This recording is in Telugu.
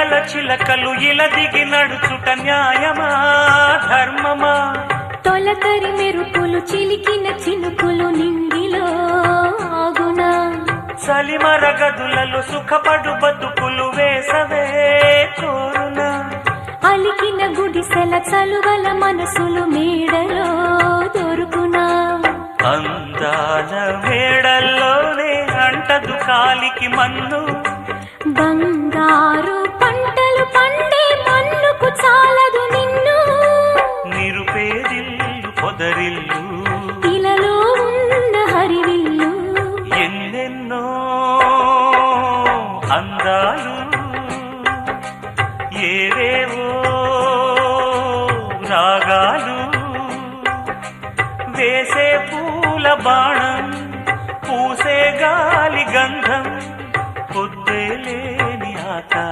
వేళల చిలకలు ఇలా దిగి నడుచుట న్యాయమా ధర్మమా? తొలకరి మెరుపులు చిలికిన చినుకులు నింగిలో ఆగునా? చలిమర గదులలో సుఖపడు బతుకులు వేసవే కోరునా? అలికిన గుడిసెల చలువల మనసులు మేడలో దొరుకునా? అందాల మేడల్లోనే అంటదు కాలికి మన్ను, బంగారు పంటలు పండే మన్నుకు చాలదు నిన్ను. నిరుపేదిల్లు పొదరిల్లు ఇలలో ఉన్న హరివిల్లు ఎన్నెన్నో అందాలు ఏవేవో రాగాలు వేసే పూల బాణం పూసే గాలి గంధం